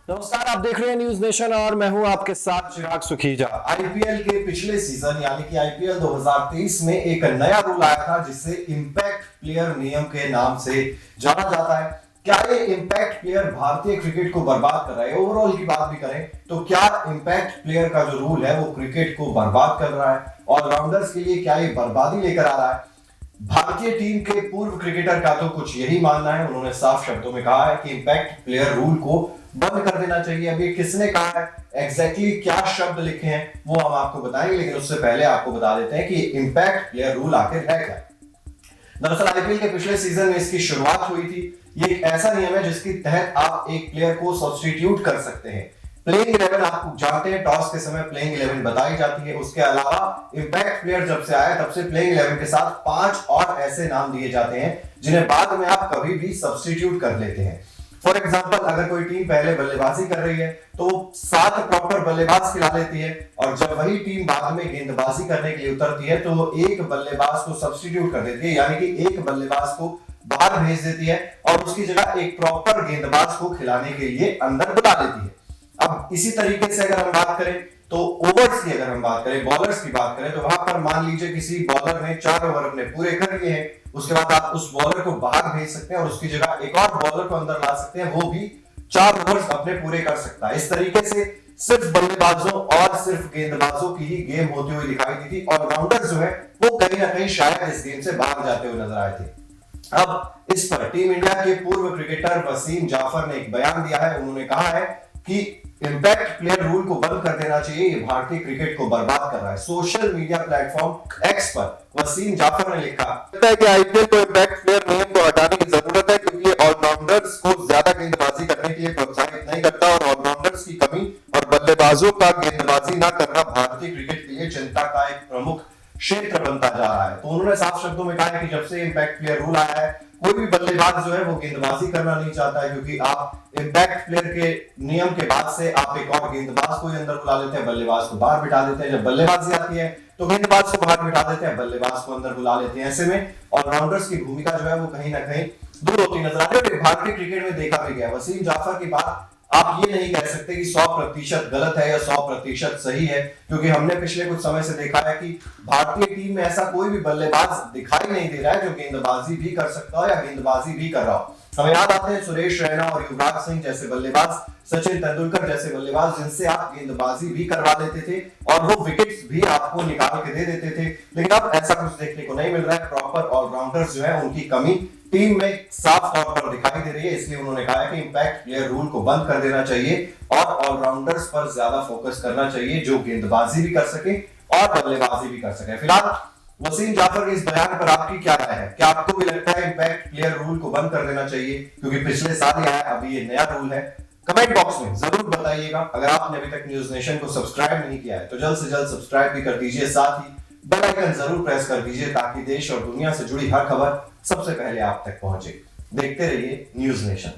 नमस्कार, आप देख रहे हैं न्यूज नेशन और मैं हूं आपके साथ चिराग सुखीजा। आईपीएल के पिछले सीजन यानी कि आईपीएल 2023 में एक नया रूल आया था जिसे इंपैक्ट प्लेयर नियम के नाम से जाना जाता है। क्या ये इंपैक्ट प्लेयर भारतीय क्रिकेट को बर्बाद कर रहा है? ओवरऑल की बात भी करें तो क्या इंपैक्ट प्लेयर का जो रूल है वो क्रिकेट को बर्बाद कर रहा है? ऑलराउंडर्स के लिए क्या ये बर्बादी लेकर आ रहा है? भारतीय टीम के पूर्व क्रिकेटर का तो कुछ यही मानना है। उन्होंने साफ शब्दों में कहा है कि इंपैक्ट प्लेयर रूल को बंद कर देना चाहिए। अभी किसने कहा है, एग्जैक्टली क्या शब्द लिखे हैं वो हम आपको बताएंगे, लेकिन उससे पहले आपको बता देते हैं कि इंपैक्ट प्लेयर रूल आखिर है क्या। दरअसल आईपीएल के पिछले सीजन में इसकी शुरुआत हुई थी। ये एक ऐसा नियम है जिसके तहत आप एक प्लेयर को सब्स्टिट्यूट कर सकते हैं। प्लेइंग 11 आप जानते हैं, टॉस के समय प्लेइंग 11 बताई जाती है। उसके अलावा इंपैक्ट प्लेयर जब से आया तब से प्लेइंग 11 के साथ 5 और ऐसे नाम दिए जाते हैं जिन्हें बाद में आप कभी भी सब्स्टिट्यूट कर लेते हैं। फॉर एग्जाम्पल, अगर कोई टीम पहले बल्लेबाजी कर रही है तो 7 प्रॉपर बल्लेबाज खिला लेती है, और जब वही टीम बाद में गेंदबाजी करने के लिए उतरती है तो वो एक बल्लेबाज को सब्स्टिट्यूट कर देती है, यानी कि एक बल्लेबाज को बाहर भेज देती है और उसकी जगह एक प्रॉपर गेंदबाज को खिलाने के लिए अंदर बुला लेती है। अब इसी तरीके से अगर हम बात करें तो ओवर्स की, अगर हम बात करें बॉलर्स की बात करें तो वहां पर मान लीजिए किसी बॉलर ने 4 ओवर अपने पूरे कर लिए हैं, उसके बाद आप उस बॉलर को बाहर भेज सकते हैं और उसकी जगह एक और बॉलर को अंदर ला सकते हैं, वो भी 4 ओवर्स अपने पूरे कर सकता है। इस तरीके से सिर्फ बल्लेबाजों और सिर्फ गेंदबाजों की ही गेम होती हुई दिखाई दी थी। ऑलराउंडर जो है वो कहीं ना कहीं शायद इस गेम से बाहर जाते हुए नजर आए थे। अब इस पर टीम इंडिया के पूर्व क्रिकेटर वसीम जाफर ने एक बयान दिया है। उन्होंने कहा है कि इंपैक्ट प्लेयर रूल को बंद कर देना चाहिए, ये भारतीय क्रिकेट को बर्बाद कर रहा है। सोशल मीडिया प्लेटफॉर्म एक्स पर वसीम जाफर ने लिखा है कि आईपीएल को इंपैक्ट प्लेयर नियम को हटाने की जरूरत है, क्योंकि ये ऑलराउंडर्स को ज्यादा गेंदबाजी करने के लिए प्रोत्साहित नहीं करता और ऑलराउंडर्स की कमी और बल्लेबाजों का गेंदबाजी न करना भारतीय क्रिकेट के लिए चिंता का एक प्रमुख क्षेत्र बनता जा रहा है। तो उन्होंने साफ शब्दों में कहा है कि जब से इंपैक्ट प्लेयर रूल आया है कोई भी बल्लेबाज जो है वो गेंदबाजी करना नहीं चाहता है, क्योंकि आप इंपैक्ट प्लेयर के नियम के बाद से आप एक और गेंदबाज को ही अंदर बुला लेते हैं, बल्लेबाज को बाहर बिठा देते हैं। जब बल्लेबाजी आती है तो गेंदबाज को बाहर बिठा देते हैं, बल्लेबाज को अंदर बुला लेते हैं। ऐसे में ऑलराउंडर्स की भूमिका जो है वो कहीं ना कहीं दूर होती नजर आ रही है। भारतीय क्रिकेट में देखा भी गया। वसीम जाफर की बात आप ये नहीं कह सकते कि 100% गलत है या 100% सही है, क्योंकि हमने पिछले कुछ समय से देखा है कि भारतीय टीम में ऐसा कोई भी बल्लेबाज दिखाई नहीं दे रहा है जो गेंदबाजी भी कर सकता हो या गेंदबाजी भी कर रहा हो। हमें याद आते हैं सुरेश रैना और युवराज सिंह जैसे बल्लेबाज, सचिन तेंदुलकर जैसे बल्लेबाज जिनसे आप गेंदबाजी भी करवा देते थे और वो विकेट्स भी आपको निकाल के दे देते थे। लेकिन अब ऐसा कुछ देखने को नहीं मिल रहा है। प्रॉपर ऑलराउंडर्स जो है उनकी कमी टीम में साफ तौर पर दिखाई दे रही है। इसलिए उन्होंने कहा है कि इंपैक्ट प्लेयर रूल को बंद कर देना चाहिए और ऑलराउंडर्स पर ज्यादा फोकस करना चाहिए जो गेंदबाजी भी कर सके और बल्लेबाजी भी कर सके। फिलहाल वसीम जाफर के इस बयान पर आपकी क्या राय है? क्या आपको भी लगता है इंपैक्ट प्लेयर रूल को बंद कर देना चाहिए, क्योंकि पिछले साल ही आया, अभी ये नया रूल है? कमेंट बॉक्स में जरूर बताइएगा। अगर आपने अभी तक न्यूज नेशन को सब्सक्राइब नहीं किया है तो जल्द से जल्द सब्सक्राइब भी कर दीजिए, साथ ही बेल आइकन जरूर प्रेस कर दीजिए ताकि देश और दुनिया से जुड़ी हर खबर सबसे पहले आप तक पहुंचे। देखते रहिए न्यूज नेशन।